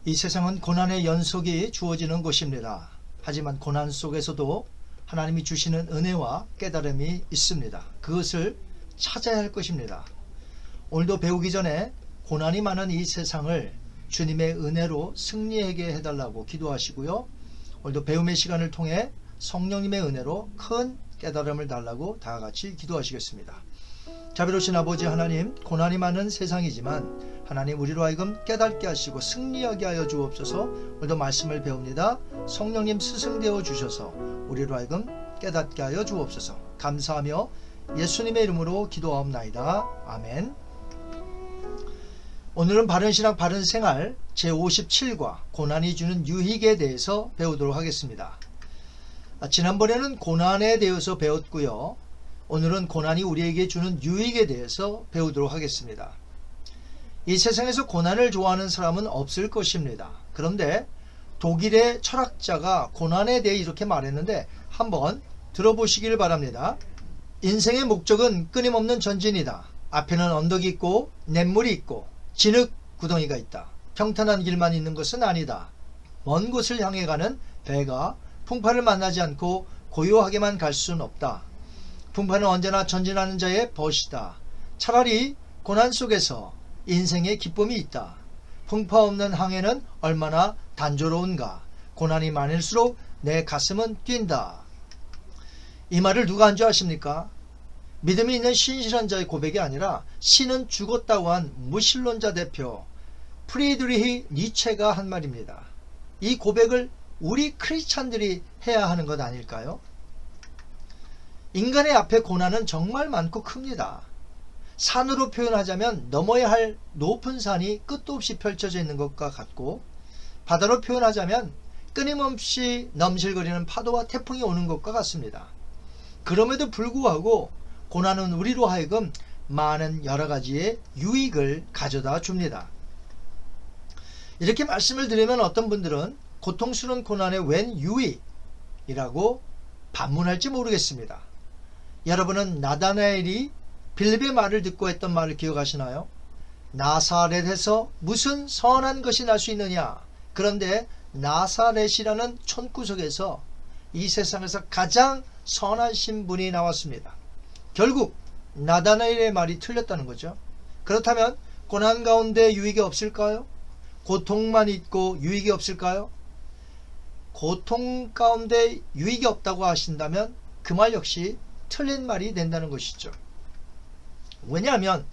이 세상은 고난의 연속이 주어지는 곳입니다. 하지만 고난 속에서도 하나님이 주시는 은혜와 깨달음이 있습니다. 그것을 찾아야 할 것입니다. 오늘도 배우기 전에 고난이 많은 이 세상을 주님의 은혜로 승리하게 해달라고 기도하시고요. 오늘도 배움의 시간을 통해 성령님의 은혜로 큰 깨달음을 달라고 다 같이 기도하시겠습니다. 자비로우신 아버지 하나님, 고난이 많은 세상이지만 하나님 우리로 하여금 깨닫게 하시고 승리하게 하여 주옵소서. 오늘도 말씀을 배웁니다. 성령님 스승되어 주셔서 우리로 하여금 깨닫게 하여 주옵소서. 감사하며 예수님의 이름으로 기도하옵나이다. 아멘. 오늘은 바른신앙 바른생활 제57과 고난이 주는 유익에 대해서 배우도록 하겠습니다. 지난번에는 고난에 대해서 배웠고요. 오늘은 고난이 우리에게 주는 유익에 대해서 배우도록 하겠습니다. 이 세상에서 고난을 좋아하는 사람은 없을 것입니다. 그런데 독일의 철학자가 고난에 대해 이렇게 말했는데 한번 들어보시길 바랍니다. 인생의 목적은 끊임없는 전진이다. 앞에는 언덕이 있고 냇물이 있고 진흙 구덩이가 있다. 평탄한 길만 있는 것은 아니다. 먼 곳을 향해 가는 배가 풍파를 만나지 않고 고요하게만 갈 수는 없다. 풍파는 언제나 전진하는 자의 벗이다. 차라리 고난 속에서 인생의 기쁨이 있다. 풍파 없는 항해는 얼마나 단조로운가. 고난이 많을수록 내 가슴은 뛴다. 이 말을 누가 한 줄 아십니까? 믿음이 있는 신실한 자의 고백이 아니라 신은 죽었다고 한 무신론자 대표 프리드리히 니체가 한 말입니다. 이 고백을 우리 크리스찬들이 해야 하는 것 아닐까요? 인간의 앞에 고난은 정말 많고 큽니다. 산으로 표현하자면 넘어야 할 높은 산이 끝도 없이 펼쳐져 있는 것과 같고, 바다로 표현하자면 끊임없이 넘실거리는 파도와 태풍이 오는 것과 같습니다. 그럼에도 불구하고 고난은 우리로 하여금 많은 여러 가지의 유익을 가져다 줍니다. 이렇게 말씀을 드리면 어떤 분들은 고통스러운 고난의 웬 유익이라고 반문할지 모르겠습니다. 여러분은 나다나엘이 빌립의 말을 듣고 했던 말을 기억하시나요? 나사렛에서 무슨 선한 것이 날 수 있느냐? 그런데 나사렛이라는 촌구석에서 이 세상에서 가장 선하신 분이 나왔습니다. 결국 나다나엘의 말이 틀렸다는 거죠. 그렇다면 고난 가운데 유익이 없을까요? 고통만 있고 유익이 없을까요? 고통 가운데 유익이 없다고 하신다면 그 말 역시 틀린 말이 된다는 것이죠. 왜냐하면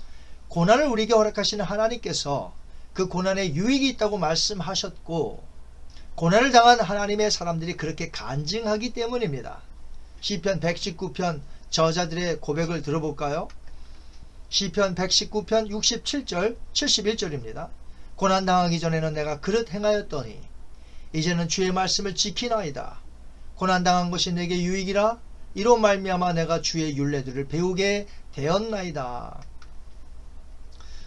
고난을 우리에게 허락하시는 하나님께서 그 고난에 유익이 있다고 말씀하셨고, 고난을 당한 하나님의 사람들이 그렇게 간증하기 때문입니다. 시편 119편 저자들의 고백을 들어볼까요? 시편 119편 67절 71절입니다. 고난당하기 전에는 내가 그릇 행하였더니 이제는 주의 말씀을 지키나이다. 고난당한 것이 내게 유익이라. 이로 말미암아 내가 주의 율례들을 배우게 되었나이다.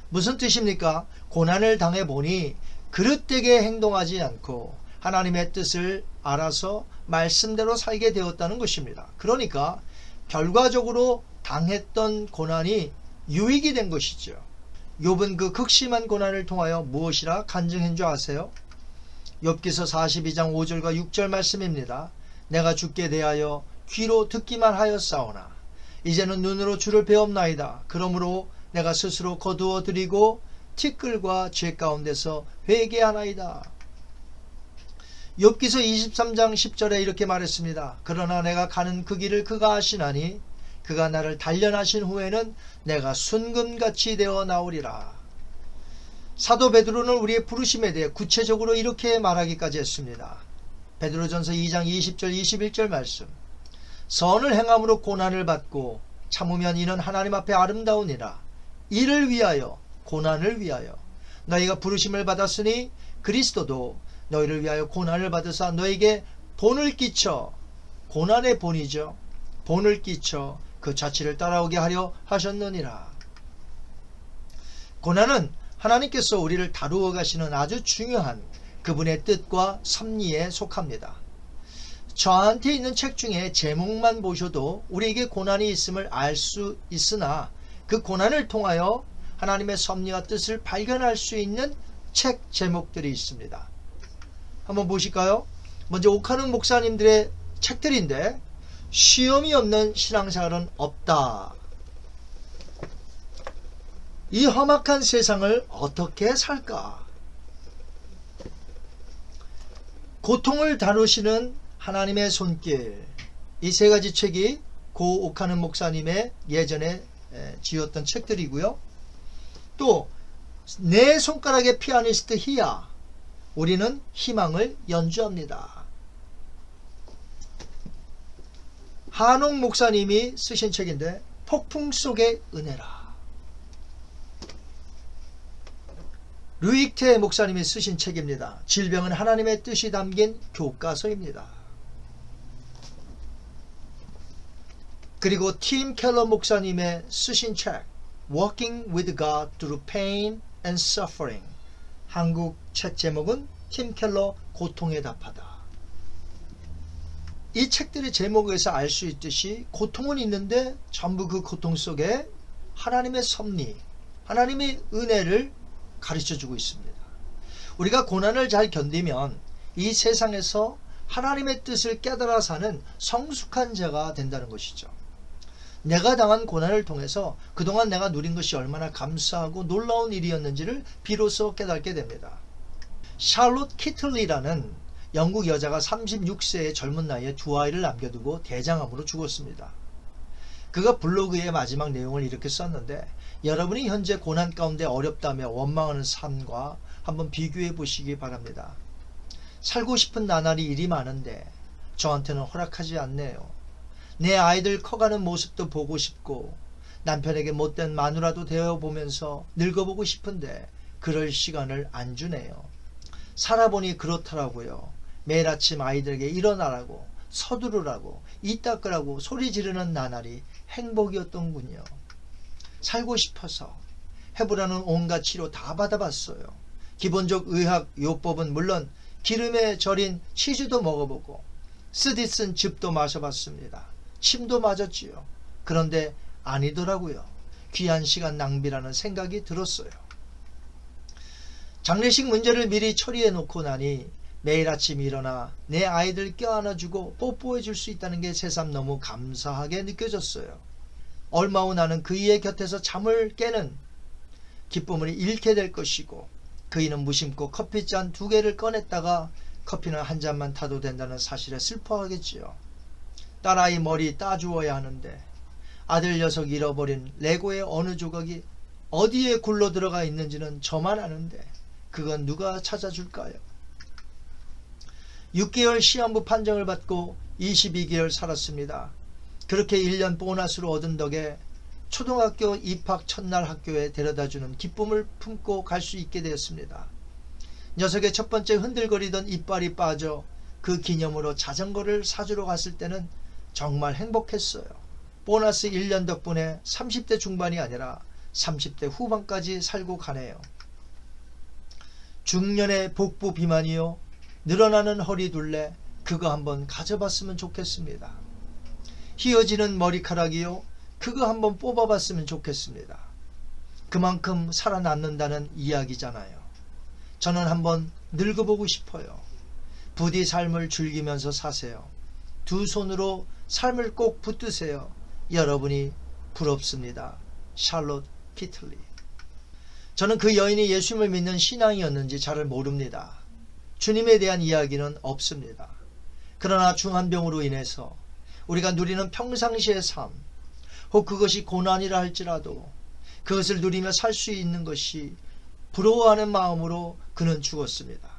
무슨 뜻입니까? 고난을 당해보니 그릇되게 행동하지 않고 하나님의 뜻을 알아서 말씀대로 살게 되었다는 것입니다. 그러니까 결과적으로 당했던 고난이 유익이 된 것이죠. 욥은 그 극심한 고난을 통하여 무엇이라 간증한 줄 아세요? 욥기서 42장 5절과 6절 말씀입니다. 내가 주께 대하여 귀로 듣기만 하였사오나 이제는 눈으로 주를 배옵나이다. 그러므로 내가 스스로 거두어 드리고 티끌과 죄 가운데서 회개하나이다. 욥기서 23장 10절에 이렇게 말했습니다. 그러나 내가 가는 그 길을 그가 아시나니 그가 나를 단련하신 후에는 내가 순금같이 되어 나오리라. 사도 베드로는 우리의 부르심에 대해 구체적으로 이렇게 말하기까지 했습니다. 베드로전서 2장 20절 21절 말씀. 선을 행함으로 고난을 받고 참으면 이는 하나님 앞에 아름다우니라. 이를 위하여 고난을 위하여 너희가 부르심을 받았으니 그리스도도 너희를 위하여 고난을 받으사 너에게 본을 끼쳐, 고난의 본이죠, 본을 끼쳐 그 자취를 따라오게 하려 하셨느니라. 고난은 하나님께서 우리를 다루어 가시는 아주 중요한 그분의 뜻과 섭리에 속합니다. 저한테 있는 책 중에 제목만 보셔도 우리에게 고난이 있음을 알 수 있으나 그 고난을 통하여 하나님의 섭리와 뜻을 발견할 수 있는 책 제목들이 있습니다. 한번 보실까요? 먼저 옥하는 목사님들의 책들인데, 시험이 없는 신앙생활은 없다. 이 험악한 세상을 어떻게 살까? 고통을 다루시는 하나님의 손길. 이 세 가지 책이 고 옥하는 목사님의 예전에 지었던 책들이고요. 또 내 손가락의 피아니스트 희야. 우리는 희망을 연주합니다. 한옥 목사님이 쓰신 책인데 폭풍 속의 은혜라. 루익테 목사님이 쓰신 책입니다. 질병은 하나님의 뜻이 담긴 교과서입니다. 그리고 팀 켈러 목사님의 쓰신 책 Walking with God Through Pain and Suffering. 한국 책 제목은 팀 켈러 고통에 답하다. 이 책들의 제목에서 알 수 있듯이 고통은 있는데 전부 그 고통 속에 하나님의 섭리, 하나님의 은혜를 가르쳐주고 있습니다. 우리가 고난을 잘 견디면 이 세상에서 하나님의 뜻을 깨달아 사는 성숙한 자가 된다는 것이죠. 내가 당한 고난을 통해서 그동안 내가 누린 것이 얼마나 감사하고 놀라운 일이었는지를 비로소 깨닫게 됩니다. 샬롯 키틀리라는 영국 여자가 36세의 젊은 나이에 두 아이를 남겨두고 대장암으로 죽었습니다. 그가 블로그의 마지막 내용을 이렇게 썼는데, 여러분이 현재 고난 가운데 어렵다며 원망하는 삶과 한번 비교해 보시기 바랍니다. 살고 싶은 나날이 일이 많은데 저한테는 허락하지 않네요. 내 아이들 커가는 모습도 보고 싶고 남편에게 못된 마누라도 되어보면서 늙어보고 싶은데 그럴 시간을 안 주네요. 살아보니 그렇더라고요. 매일 아침 아이들에게 일어나라고, 서두르라고, 이 닦으라고 소리 지르는 나날이 행복이었던군요. 살고 싶어서 해보라는 온갖 치료 다 받아봤어요. 기본적 의학 요법은 물론 기름에 절인 치즈도 먹어보고 쓰디쓴 즙도 마셔봤습니다. 침도 맞았지요. 그런데 아니더라고요. 귀한 시간 낭비라는 생각이 들었어요. 장례식 문제를 미리 처리해 놓고 나니 매일 아침 일어나 내 아이들 껴안아주고 뽀뽀해 줄 수 있다는 게 새삼 너무 감사하게 느껴졌어요. 얼마 후 나는 그이의 곁에서 잠을 깨는 기쁨을 잃게 될 것이고, 그이는 무심코 커피잔 2개를 꺼냈다가 커피는 한 잔만 타도 된다는 사실에 슬퍼하겠지요. 딸아이 머리 따주어야 하는데 아들 녀석 잃어버린 레고의 어느 조각이 어디에 굴러 들어가 있는지는 저만 아는데 그건 누가 찾아줄까요? 6개월 시한부 판정을 받고 22개월 살았습니다. 그렇게 1년 보너스로 얻은 덕에 초등학교 입학 첫날 학교에 데려다주는 기쁨을 품고 갈 수 있게 되었습니다. 녀석의 첫 번째 흔들거리던 이빨이 빠져 그 기념으로 자전거를 사주러 갔을 때는 정말 행복했어요. 보너스 1년 덕분에 30대 중반이 아니라 30대 후반까지 살고 가네요. 중년의 복부 비만이요, 늘어나는 허리 둘레, 그거 한번 가져봤으면 좋겠습니다. 휘어지는 머리카락이요, 그거 한번 뽑아봤으면 좋겠습니다. 그만큼 살아남는다는 이야기잖아요. 저는 한번 늙어보고 싶어요. 부디 삶을 즐기면서 사세요. 두 손으로 삶을 꼭 붙드세요. 여러분이 부럽습니다. 샬롯 키틀리. 저는 그 여인이 예수님을 믿는 신앙이었는지 잘 모릅니다. 주님에 대한 이야기는 없습니다. 그러나 중환병으로 인해서 우리가 누리는 평상시의 삶, 혹 그것이 고난이라 할지라도 그것을 누리며 살 수 있는 것이 부러워하는 마음으로 그는 죽었습니다.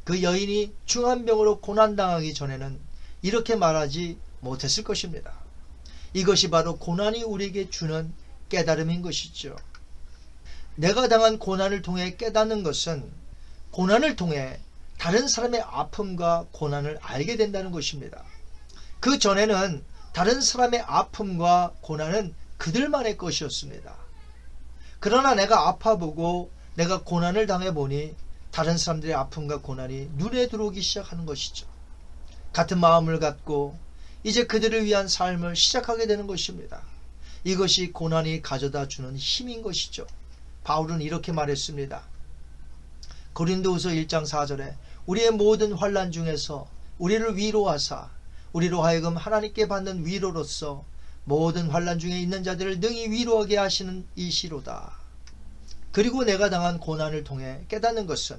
그 여인이 중환병으로 고난당하기 전에는 이렇게 말하지 못했을 것입니다. 이것이 바로 고난이 우리에게 주는 깨달음인 것이죠. 내가 당한 고난을 통해 깨닫는 것은 고난을 통해 다른 사람의 아픔과 고난을 알게 된다는 것입니다. 그 전에는 다른 사람의 아픔과 고난은 그들만의 것이었습니다. 그러나 내가 아파보고 내가 고난을 당해보니 다른 사람들의 아픔과 고난이 눈에 들어오기 시작하는 것이죠. 같은 마음을 갖고 이제 그들을 위한 삶을 시작하게 되는 것입니다. 이것이 고난이 가져다 주는 힘인 것이죠. 바울은 이렇게 말했습니다. 고린도후서 1장 4절에 우리의 모든 환난 중에서 우리를 위로하사 우리로 하여금 하나님께 받는 위로로서 모든 환난 중에 있는 자들을 능히 위로하게 하시는 이시로다. 그리고 내가 당한 고난을 통해 깨닫는 것은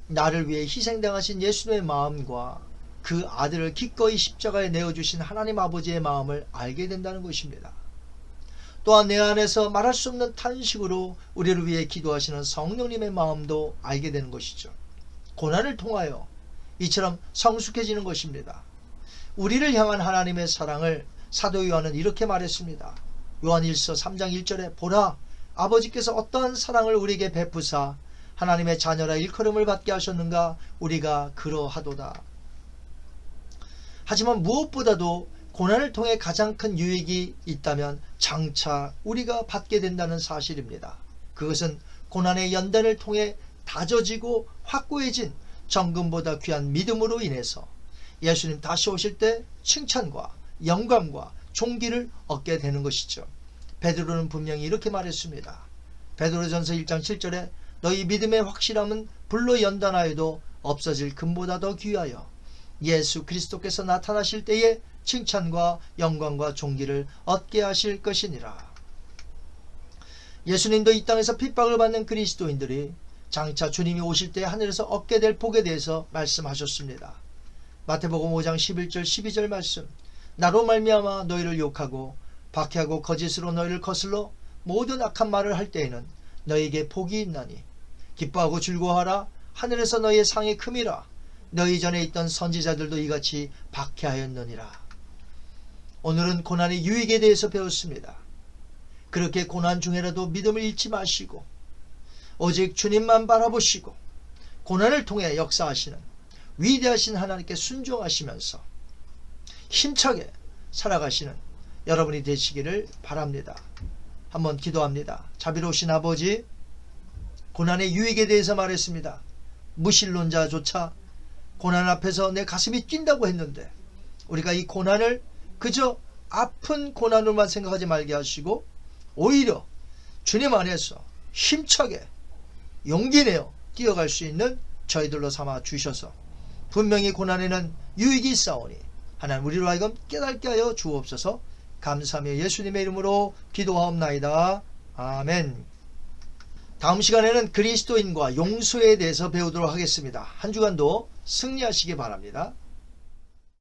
나를 위해 희생당하신 예수님의 마음과 그 아들을 기꺼이 십자가에 내어주신 하나님 아버지의 마음을 알게 된다는 것입니다. 또한 내 안에서 말할 수 없는 탄식으로 우리를 위해 기도하시는 성령님의 마음도 알게 되는 것이죠. 고난을 통하여 이처럼 성숙해지는 것입니다. 우리를 향한 하나님의 사랑을 사도 요한은 이렇게 말했습니다. 요한 1서 3장 1절에 보라, 아버지께서 어떠한 사랑을 우리에게 베푸사 하나님의 자녀라 일컬음을 받게 하셨는가, 우리가 그러하도다. 하지만 무엇보다도 고난을 통해 가장 큰 유익이 있다면 장차 우리가 받게 된다는 사실입니다. 그것은 고난의 연단을 통해 다져지고 확고해진 정금보다 귀한 믿음으로 인해서 예수님 다시 오실 때 칭찬과 영광과 존귀를 얻게 되는 것이죠. 베드로는 분명히 이렇게 말했습니다. 베드로전서 1장 7절에 너희 믿음의 확실함은 불로 연단하여도 없어질 금보다 더 귀하여 예수 그리스도께서 나타나실 때에 칭찬과 영광과 존귀를 얻게 하실 것이니라. 예수님도 이 땅에서 핍박을 받는 그리스도인들이 장차 주님이 오실 때 하늘에서 얻게 될 복에 대해서 말씀하셨습니다. 마태복음 5장 11절 12절 말씀, 나로 말미암아 너희를 욕하고 박해하고 거짓으로 너희를 거슬러 모든 악한 말을 할 때에는 너희에게 복이 있나니 기뻐하고 즐거워하라. 하늘에서 너희의 상이 큼이라. 너희 전에 있던 선지자들도 이같이 박해하였느니라. 오늘은 고난의 유익에 대해서 배웠습니다. 그렇게 고난 중에라도 믿음을 잃지 마시고 오직 주님만 바라보시고 고난을 통해 역사하시는 위대하신 하나님께 순종하시면서 힘차게 살아가시는 여러분이 되시기를 바랍니다. 한번 기도합니다. 자비로우신 아버지, 고난의 유익에 대해서 말했습니다. 무신론자조차 고난 앞에서 내 가슴이 뛴다고 했는데 우리가 이 고난을 그저 아픈 고난으로만 생각하지 말게 하시고 오히려 주님 안에서 힘차게 용기 내어 뛰어갈 수 있는 저희들로 삼아 주셔서 분명히 고난에는 유익이 있사오니 하나님 우리로 하여금 깨닫게 하여 주옵소서. 감사하며 예수님의 이름으로 기도하옵나이다. 아멘. 다음 시간에는 그리스도인과 용서에 대해서 배우도록 하겠습니다. 한 주간도 승리하시기 바랍니다.